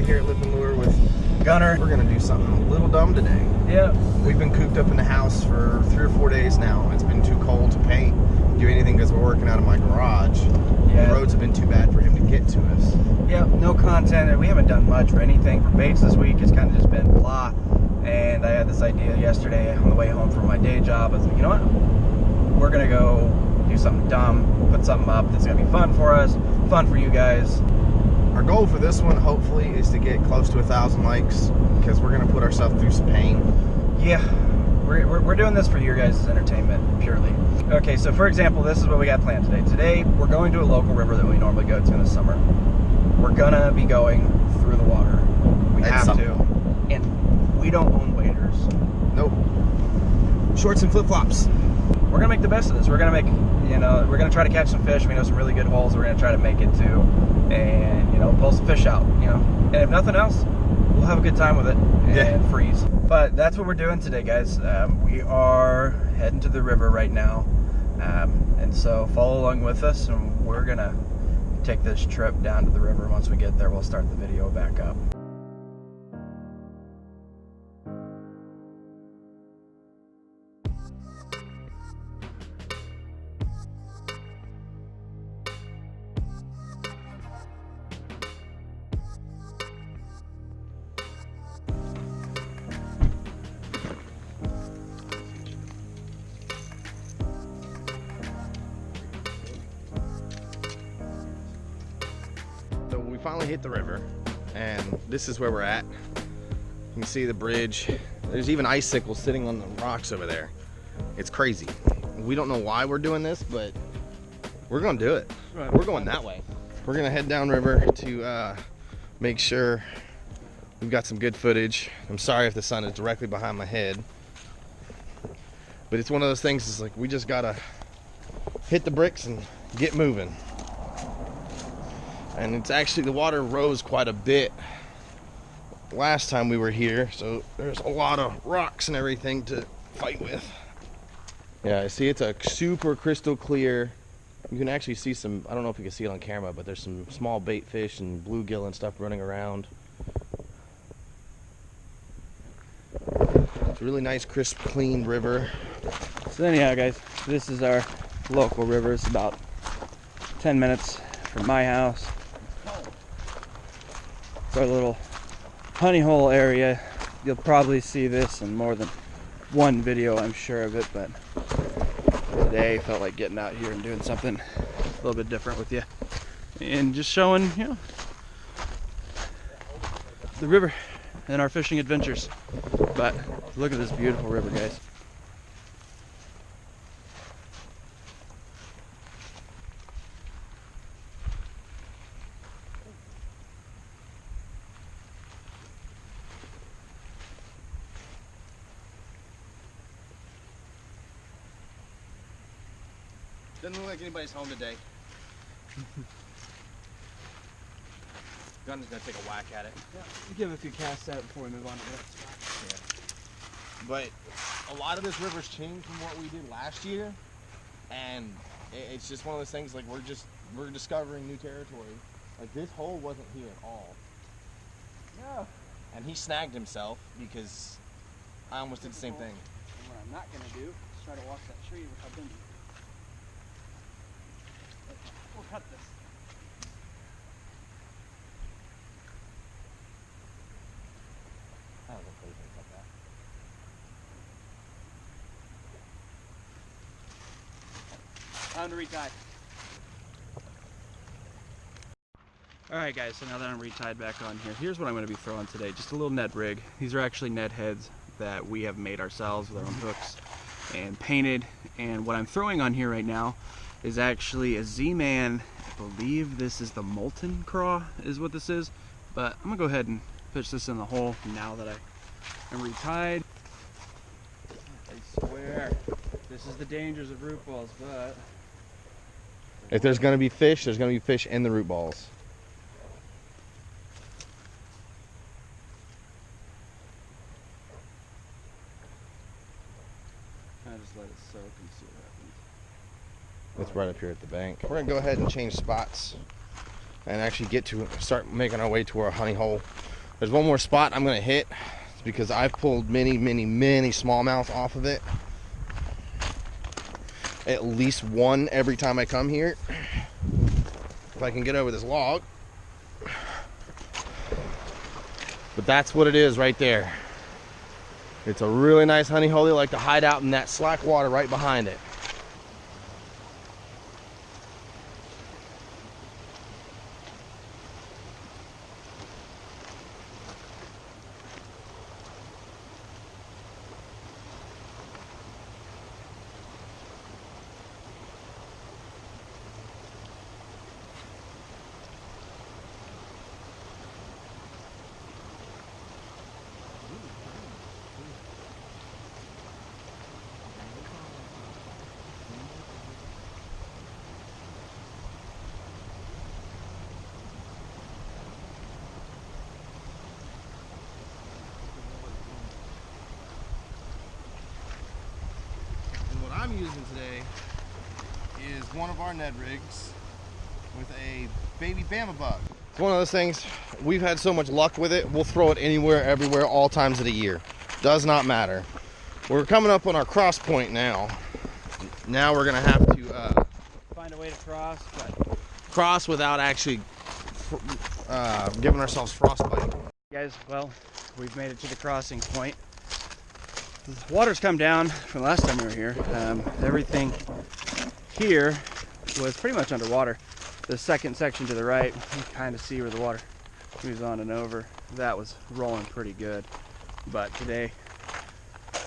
here at lipnlure with Gunner. We're gonna do something a little dumb today. Yeah. We've been cooped up in the house for 3 or 4 days now. It's been too cold to paint, do anything because we're working out of my garage. Yeah. The roads have been too bad for him to get to us. Yeah, no content, and we haven't done much or anything for baits this week. It's kind of just been blah. And I had this idea yesterday on the way home from my day job. I was like, you know what? We're gonna go do something dumb, put something up that's gonna be fun for us, fun for you guys. Our goal for this one, hopefully, is to get close to 1,000 likes because we're gonna put ourselves through some pain. Yeah, we're doing this for your guys' entertainment, purely. Okay, so for example, this is what we got planned today. Today, we're going to a local river that we normally go to in the summer. We're gonna be going through the water. We have to. And we don't own waders. Nope. Shorts and flip-flops. We're gonna make the best of this. We're gonna make, we're gonna try to catch some fish. We know some really good holes we're gonna try to make it to, and pull some fish out. And if nothing else, we'll have a good time with it and freeze. But that's what we're doing today, guys. We are heading to the river right now, and so follow along with us, and we're gonna take this trip down to the river. Once we get there, we'll start the video back up. So we finally hit the river, and this is where we're at. You can see the bridge. There's even icicles sitting on the rocks over there. It's crazy. We don't know why we're doing this, but we're gonna do it. Right. We're going that way. We're gonna head downriver to make sure we've got some good footage. I'm sorry if the sun is directly behind my head, but it's one of those things, it's like we just gotta hit the bricks and get moving. And it's actually, the water rose quite a bit last time we were here, so there's a lot of rocks and everything to fight with. Yeah, I see it's a super crystal clear. You can actually see some, I don't know if you can see it on camera, but there's some small bait fish and bluegill and stuff running around. It's a really nice, crisp, clean river. So anyhow, guys, this is our local river. It's about 10 minutes from my house. It's our little honey hole area. You'll probably see this in more than one video, I'm sure of it, but today felt like getting out here and doing something a little bit different with you and just showing, the river and our fishing adventures. But look at this beautiful river, guys. Doesn't look like anybody's home today. Gun's gonna take a whack at it. Yeah, give it a few casts at it before we move on to the next spot. Yeah. But a lot of this river's changed from what we did last year, and it's just one of those things, like we're discovering new territory. Like this hole wasn't here at all. Yeah. And he snagged himself because I almost did the same thing. And what I'm not gonna do is try to walk that tree, which I've been. We'll cut this. I don't know if we can cut that. Time to retie. Alright guys, so now that I'm retied back on here, here's what I'm going to be throwing today. Just a little Ned rig. These are actually Ned heads that we have made ourselves with our own hooks and painted. And what I'm throwing on here right now is actually a Z-Man. I believe this is the Molten Craw is what this is. But I'm going to go ahead and fish this in the hole now that I am retied. I swear, this is the dangers of root balls, but If there's gonna be fish, there's gonna be fish in the root balls. I just let it soak and see what happens. It's right up here at the bank. We're gonna go ahead and change spots and actually start making our way to our honey hole. There's one more spot I'm gonna hit because I've pulled many smallmouth off of it. At least one every time I come here. If I can get over this log. But that's what it is right there. It's a really nice honey hole. They like to hide out in that slack water right behind it. What I'm using today is one of our Ned rigs with a baby Bama bug. It's one of those things, we've had so much luck with it, we'll throw it anywhere, everywhere, all times of the year. Does not matter. We're coming up on our cross point now. Now we're gonna have to find a way to cross without actually giving ourselves frostbite. Guys, well, we've made it to the crossing point. The water's come down from last time we were here. Everything here was pretty much underwater. The second section to the right, you can kind of see where the water moves on and over. That was rolling pretty good. But today,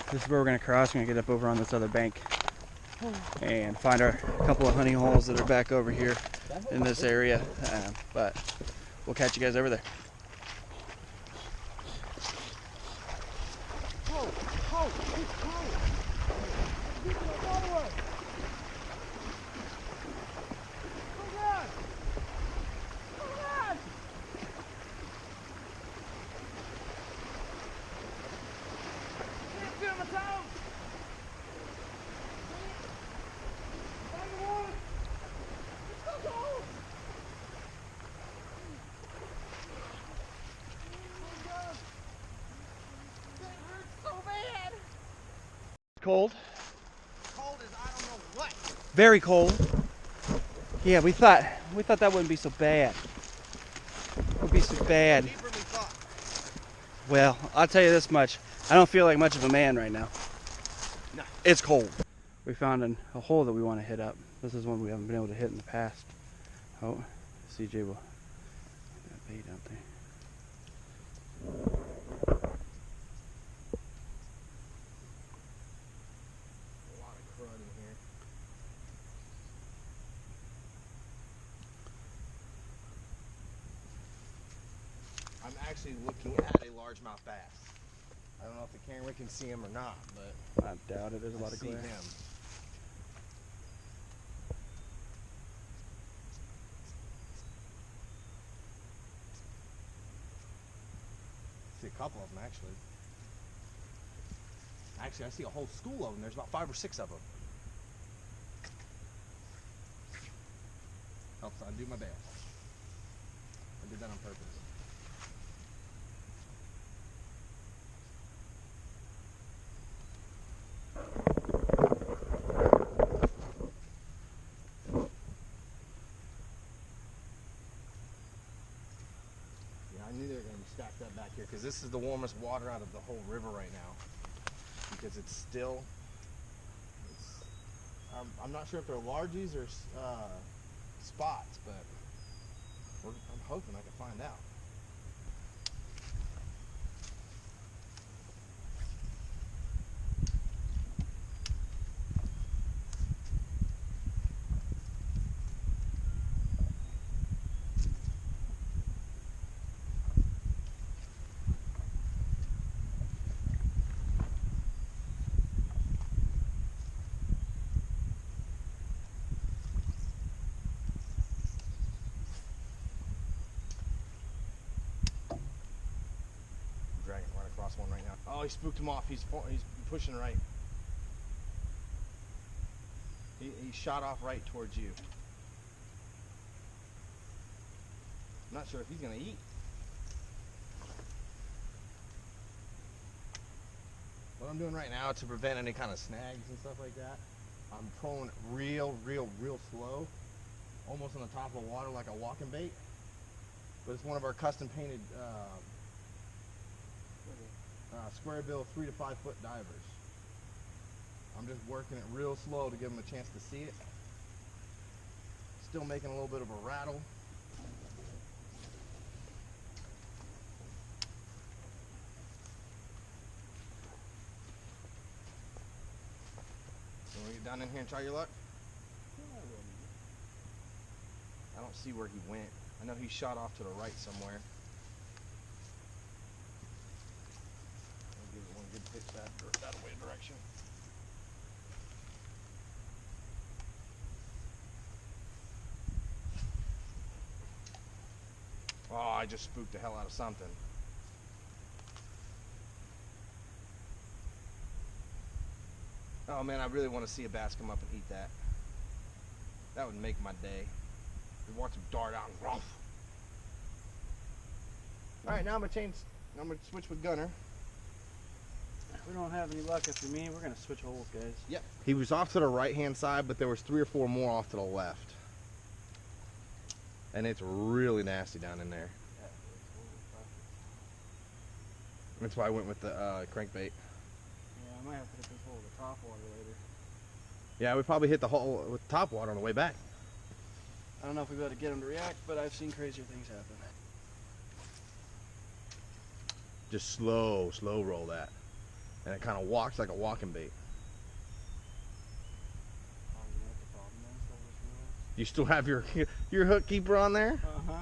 this is where we're going to cross. We're going to get up over on this other bank and find our couple of honey holes that are back over here in this area. But we'll catch you guys over there. Cold. Cold as I don't know what. Very cold. Yeah, we thought that wouldn't be so bad. It would be so bad. Well, I'll tell you this much. I don't feel like much of a man right now. No. It's cold. We found a hole that we want to hit up. This is one we haven't been able to hit in the past. Oh, CJ will put that bait out there. I'm actually looking at a largemouth bass. I don't know if the camera can see him or not, but I doubt it. There's a lot of glare. him. See a couple of them actually. Actually, I see a whole school of them. There's about 5 or 6 of them. Helps undo my best. I did that on purpose. I knew they were going to be stacked up back here because this is the warmest water out of the whole river right now. Because it's still, I'm not sure if they're largies or spots, but I'm hoping I can find out. Dragging right across one right now. Oh, he spooked him off. He's pushing right. He shot off right towards you. I'm not sure if he's gonna eat. I'm doing right now to prevent any kind of snags and stuff like that, I'm trolling it real slow, almost on the top of the water like a walking bait. But it's one of our custom painted square bill 3 to 5 foot divers. I'm just working it real slow to give them a chance to see it. Still making a little bit of a rattle. So we get down in here and try your luck? I don't see where he went. I know he shot off to the right somewhere. I'll give it one good pitch that way direction. Oh, I just spooked the hell out of something. Oh man, I really want to see a bass come up and eat that. That would make my day. We watch him dart out and rough. Alright, now I'm gonna switch with Gunner. If we don't have any luck after me, we're gonna switch holes, guys. Yep. He was off to the right hand side, but there was 3 or 4 more off to the left. And it's really nasty down in there. That's why I went with the crankbait. Yeah, I might have to control the top water later. Yeah, we probably hit the hole with top water on the way back. I don't know if we'll be able to get them to react, but I've seen crazier things happen. Just slow roll that. And it kind of walks like a walking bait. Oh, you know what the problem is? I just realized. You still have your hook keeper on there? Uh-huh.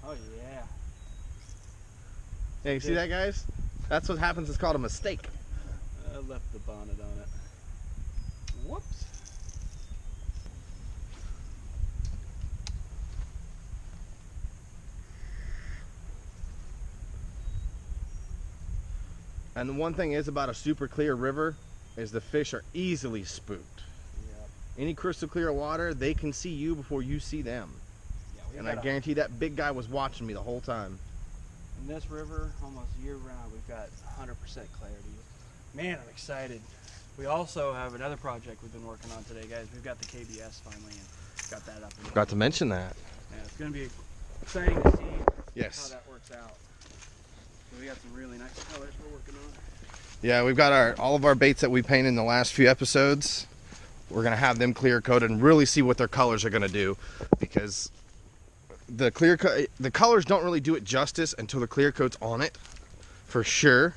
Oh, yeah. Yeah, you see that, guys? That's what happens. It's called a mistake. I left the bonnet on it. Whoops. And the one thing is about a super clear river is the fish are easily spooked. Yep. Any crystal clear water, they can see you before you see them. Yeah, And I guarantee that big guy was watching me the whole time. In this river, almost year round, we've got 100% clarity. Man, I'm excited. We also have another project we've been working on today, guys. We've got the KBS finally and got that up and Forgot to mention that. Yeah, it's going to be exciting to see Yes. how that works out. So we got some really nice colors we're working on. Yeah, we've got all of our baits that we painted in the last few episodes. We're gonna have them clear coated and really see what their colors are gonna do, because the colors don't really do it justice until the clear coat's on it, for sure.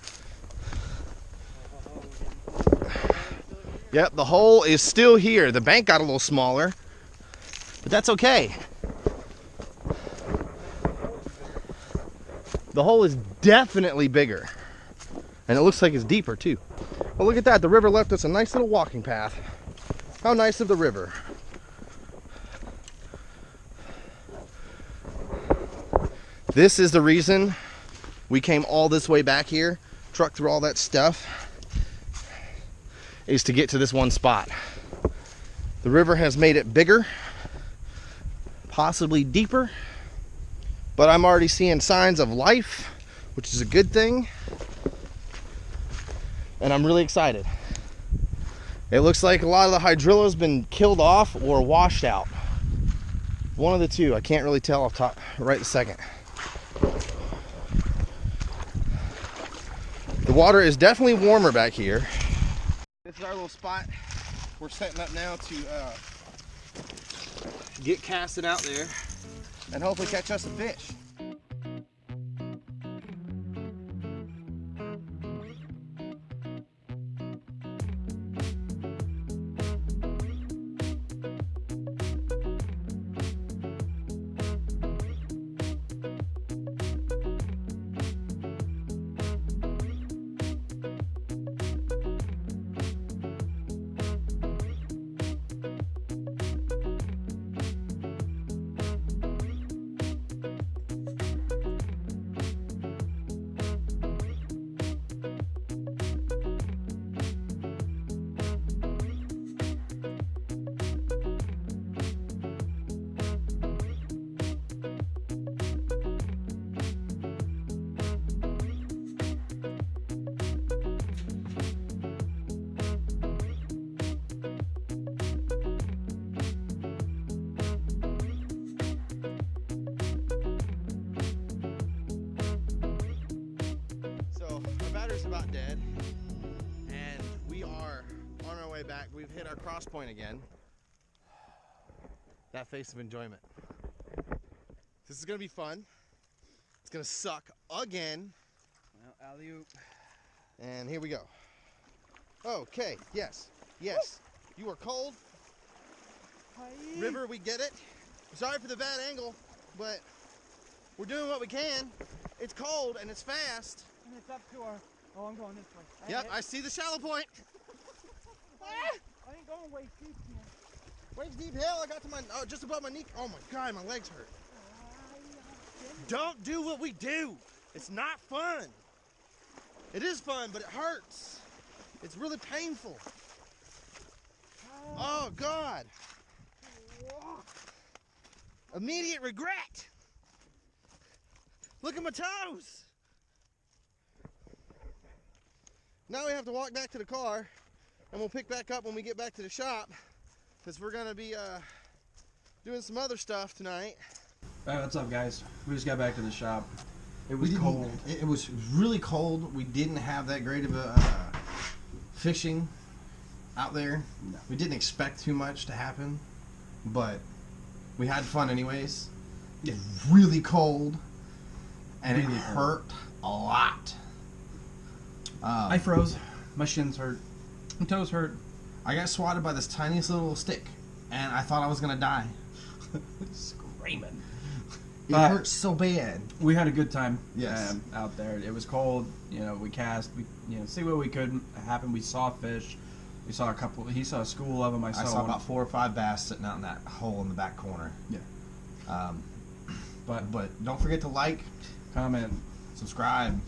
Yep, the hole is still here. The bank got a little smaller, but that's okay. The hole is definitely bigger, and it looks like it's deeper too. Well, look at that. The river left us a nice little walking path. How nice of the river. This is the reason we came all this way back here, trucked through all that stuff, is to get to this one spot. The river has made it bigger, possibly deeper, but I'm already seeing signs of life, which is a good thing. And I'm really excited. It looks like a lot of the hydrilla's been killed off or washed out. One of the two. I can't really tell off top right this second. The water is definitely warmer back here. This is our little spot we're setting up now to get casted out there and hopefully catch us a fish. shot dead, and we are on our way back. We've hit our cross point again. That face of enjoyment. This is gonna be fun. It's gonna suck again. Well, alley-oop. And here we go. Okay, yes, yes. You are cold. River, we get it. Sorry for the bad angle, but we're doing what we can. It's cold and it's fast. And it's up to our... Oh, I'm going this way. Yep, I see the shallow point. I ain't going waist deep here. Waist deep hill, I got to my, just above my knee. Oh my God, my legs hurt. Don't do what we do. It's not fun. It is fun, but it hurts. It's really painful. Oh God. Immediate regret. Look at my toes. Now we have to walk back to the car, and we'll pick back up when we get back to the shop, because we're gonna be doing some other stuff tonight. All right, what's up, guys? We just got back to the shop. It was cold. It was really cold. We didn't have that great of a fishing out there. No. We didn't expect too much to happen, but we had fun anyways. Yeah. It's really cold, and Really it cold. hurt a lot. I froze. My shins hurt. My toes hurt. I got swatted by this tiniest little stick, and I thought I was gonna die. Screaming. It But hurt so bad. we had a good time. Yes. Out there. It was cold. You know, we cast. We see what we could happen. We saw fish. We saw a couple. He saw a school of them. I saw one. one. About 4 or 5 bass sitting out in that hole in the back corner. Yeah. But don't forget to like, Comment, subscribe.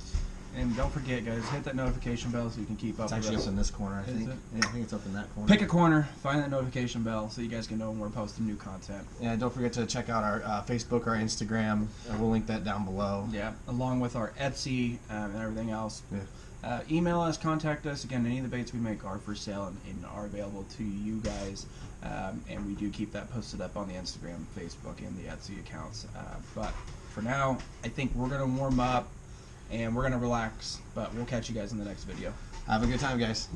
and don't forget, guys, hit that notification bell so you can keep up It's with actually us. up in this corner, I Is think. it? Yeah, I think it's up in that corner. Pick a corner, find that notification bell so you guys can know when we're posting new content. Yeah, don't forget to check out our Facebook, our Instagram. We'll link that down below. Yeah, along with our Etsy and everything else. Yeah. Email us, contact us. Again, any of the baits we make are for sale and are available to you guys. And we do keep that posted up on the Instagram, Facebook, and the Etsy accounts. But for now, I think we're going to warm up and we're going to relax. But we'll catch you guys in the next video. Have a good time, guys.